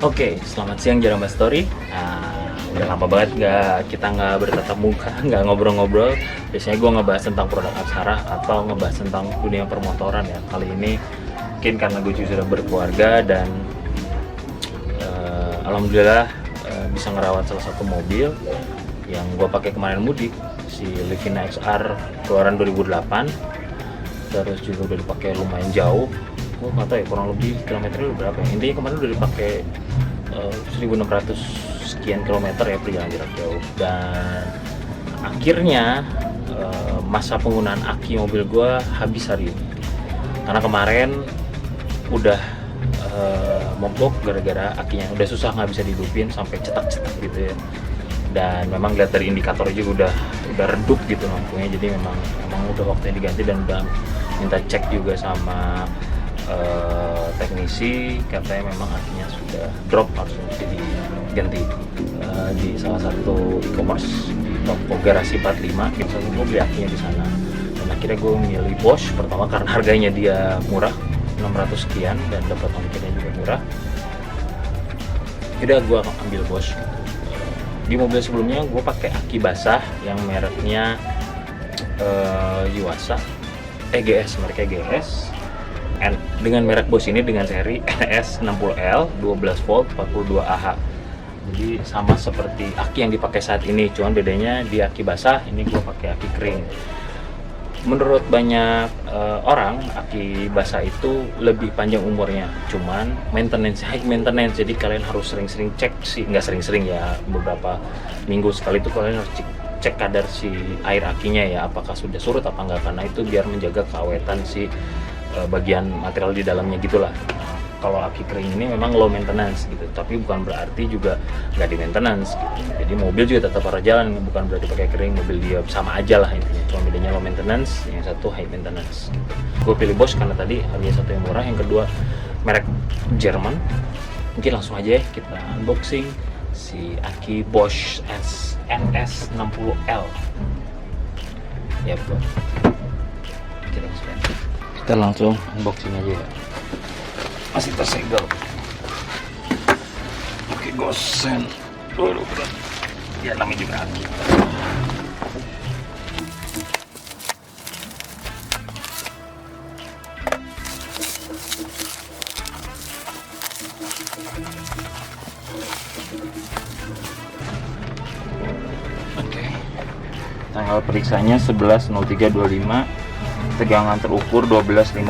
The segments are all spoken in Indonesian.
Oke, selamat siang Jaramba Story. Udah lama banget kita nggak bertatap muka, nggak ngobrol-ngobrol. Biasanya gue ngebahas tentang produk Aksara atau ngebahas tentang dunia permotoran ya. Kali ini mungkin karena gue juga sudah berkeluarga dan alhamdulillah bisa ngerawat salah satu mobil yang gue pakai kemarin mudik, si Livina XR keluaran 2008. Terus juga udah dipakai lumayan jauh. Gue nggak tahu ya kurang lebih kilometernya udah berapa ya. Intinya kemarin udah dipakai 1600 sekian kilometer ya perjalanan jarak jauh. Dan akhirnya masa penggunaan aki mobil gue habis hari ini karena kemarin udah mogok gara-gara akinya udah susah, nggak bisa dihidupin sampai cetak-cetak gitu ya. Dan memang lihat dari indikator juga udah redup gitu lampunya, jadi memang udah waktunya diganti. Dan udah minta cek juga sama teknisi, katanya memang akinya sudah drop, harus diganti di salah satu e-commerce di toko garasi 45. Biasanya gue beli akinya di sana, dan akhirnya gue milih Bosch pertama karena harganya dia murah, 600 sekian, dan dapat ongkirnya juga murah. Udah gue ambil Bosch. Di mobil sebelumnya gue pakai aki basah yang mereknya Yuasa EGS, mereknya GS. Dengan merek Bosch ini dengan seri NS60L 12 volt 42 Ah. Jadi sama seperti aki yang dipakai saat ini, cuman bedanya di aki basah, ini gue pakai aki kering. Menurut banyak orang, aki basah itu lebih panjang umurnya, cuman high maintenance, jadi kalian harus sering-sering cek sih, nggak sering-sering ya, beberapa minggu sekali itu kalian harus cek kadar si air akinya ya, apakah sudah surut apa enggak, karena itu biar menjaga keawetan si bagian material di dalamnya gitulah. Kalau aki kering ini memang low maintenance gitu, tapi bukan berarti juga nggak di maintenance gitu. Jadi mobil juga tetap harus jalan, bukan berarti pakai kering mobil dia sama aja lah intinya. Cuma bedanya low maintenance, yang satu high maintenance gitu. Gue pilih Bosch karena tadi harganya satu yang murah, yang kedua merek Jerman. Mungkin langsung aja ya kita unboxing si aki Bosch NS60L. Ya betul. Kita langsung unboxing aja ya. Masih tersegel. Oke, gosen. Waduh, berat. Ya namanya juga aki. Oke. Tanggal periksanya 11.03.25. Tegangan terukur 1250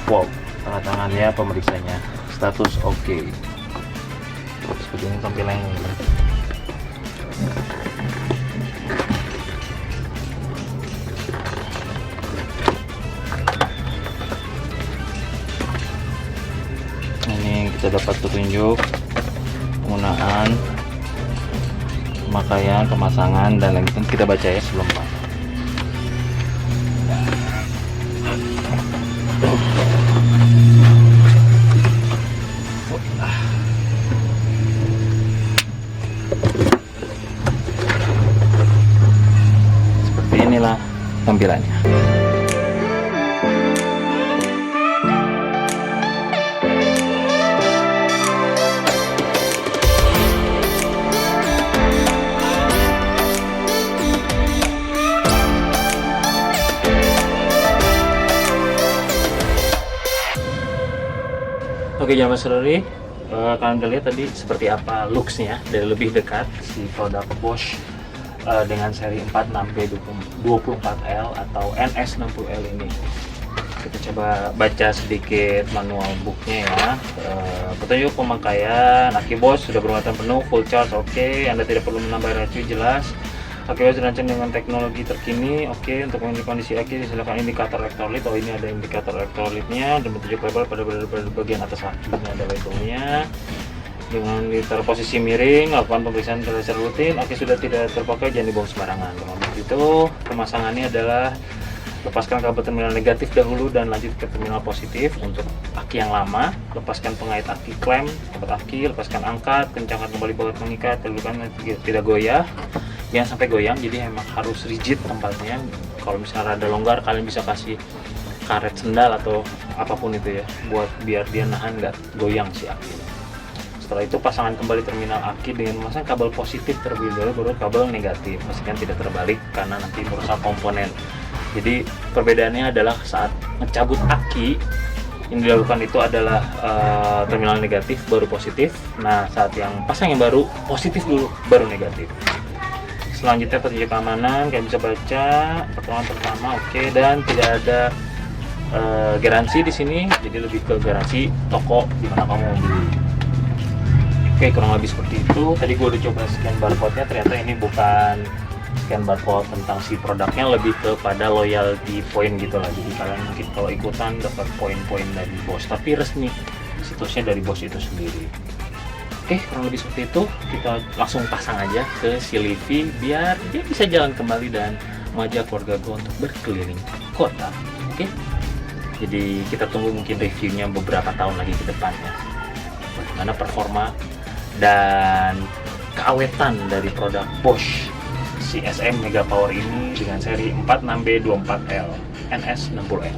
volt. Tanda tangannya pemeriksanya, status oke. Seperti ini tampilannya. Ini kita dapat petunjuk penggunaan, pemakaian, pemasangan, dan lain-lain. Kita baca ya sebelum Pak. Seperti inilah tampilannya. Oke, Jaramba Story, kalian udah lihat tadi seperti apa looksnya dari lebih dekat si produk Bosch dengan seri 46B24L atau NS60L ini. Kita coba baca sedikit manual booknya ya. Petunjuk pemakaian, aki Bosch sudah bermuatan penuh, full charge oke. Anda tidak perlu menambah racun, jelas. Aki Bosch dirancang dengan teknologi terkini, oke. Untuk menguji kondisi aki silakan indikator elektrolit. Oh, ini ada indikator elektrolitnya dan petunjuk label pada bagian atas aki. Ini ada labelnya. Dengan ditaruh posisi miring, lakukan pemeriksaan secara rutin. Aki sudah tidak terpakai, jangan dibuang sembarangan. Dengan begitu, pemasangannya adalah lepaskan kabel terminal negatif dahulu dan lanjut ke terminal positif. Untuk aki yang lama, lepaskan pengait aki klem tempat aki, lepaskan angkat, kencangkan kembali baut mengikat, tentukan tidak goyah, jangan sampai goyang. Jadi memang harus rigid tempatnya. Kalau misalnya rada longgar, kalian bisa kasih karet sendal atau apapun itu ya, buat biar dia nahan nggak goyang si aki. Setelah itu pasangan kembali terminal aki dengan memasang kabel positif terlebih dahulu, baru kabel negatif. Pastikan tidak terbalik karena nanti merusak komponen. Jadi perbedaannya adalah saat mencabut aki yang dilakukan itu adalah terminal negatif baru positif. Nah, saat yang pasang yang baru positif dulu baru negatif. Selanjutnya petunjuk keamanan, kalian bisa baca pertolongan pertama, oke, dan tidak ada garansi di sini, jadi lebih ke garansi toko di mana kamu mau beli. Oke, kurang lebih seperti itu. Tadi gue udah coba scan barcode-nya, ternyata ini bukan scan barcode tentang si produknya, lebih kepada loyalty point gitu lah. Jadi kalian mungkin kalau ikutan dapat poin-poin dari bos, tapi resmi situsnya dari bos itu sendiri. Oke, kurang lebih seperti itu. Kita langsung pasang aja ke si Livy biar dia bisa jalan kembali dan mengajak keluarga gue untuk berkeliling kota. Oke, jadi kita tunggu mungkin reviewnya beberapa tahun lagi ke depannya, bagaimana performa dan keawetan dari produk Bosch CSM Mega Power ini dengan seri 46B24L NS60L.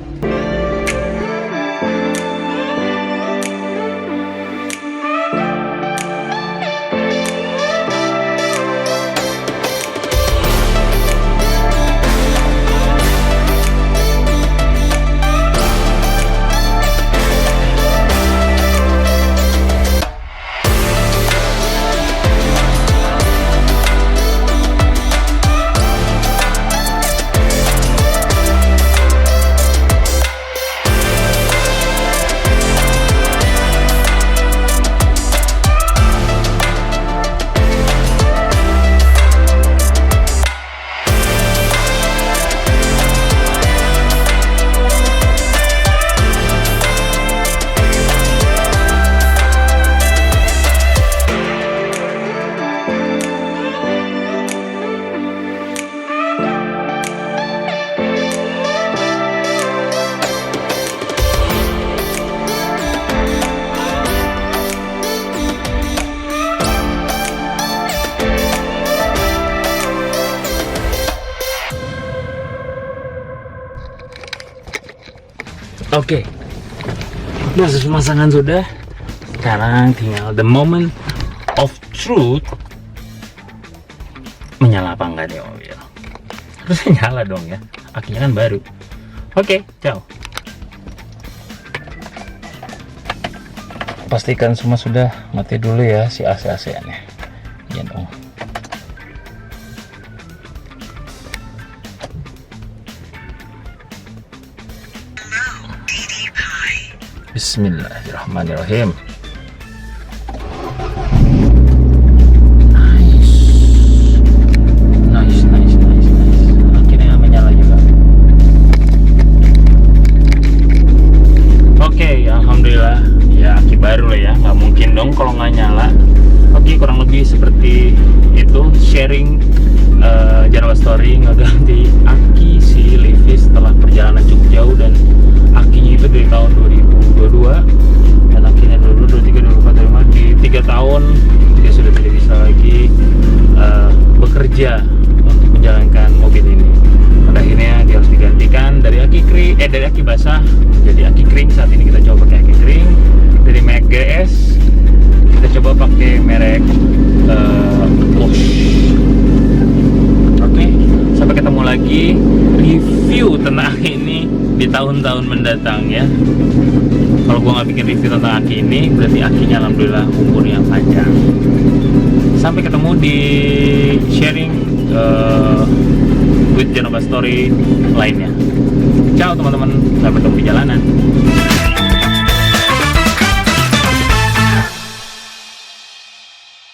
Oke, proses pemasangan sudah. Sekarang tinggal the moment of truth. Menyala apa enggak nih mobil? Harusnya nyala dong ya, akinya kan baru. Oke, ciao. Pastikan semua sudah mati dulu ya si AC-AC-nya. Iya dong. Bismillahirrahmanirrahim. Nice. Akhirnya menyala juga. Oke, alhamdulillah. Ya, aki baru lah ya. Nggak mungkin dong kalau nggak nyala. Oke, kurang lebih seperti itu. Sharing Jawa Story ngeganti aki si Livy setelah perjalanan cukup jauh, dan akinya itu dari tahun 2022 dan akhirnya 2023, 2024, 2025 di 3 tahun dia sudah tidak bisa lagi bekerja untuk menjalankan mobil ini. Pada akhirnya dia harus digantikan dari aki basah menjadi aki kering. Saat ini kita coba pakai aki kering dari merek GS. Kita coba pakai merek Bosch. Oke, sampai ketemu lagi review tentang aki ini di tahun-tahun mendatang ya. Kalau gua nggak bikin review tentang aki ini, berarti akinya alhamdulillah umur yang panjang. Sampai ketemu di sharing with Jawa Story lainnya. Ciao teman-teman, sampai ketemu di jalanan.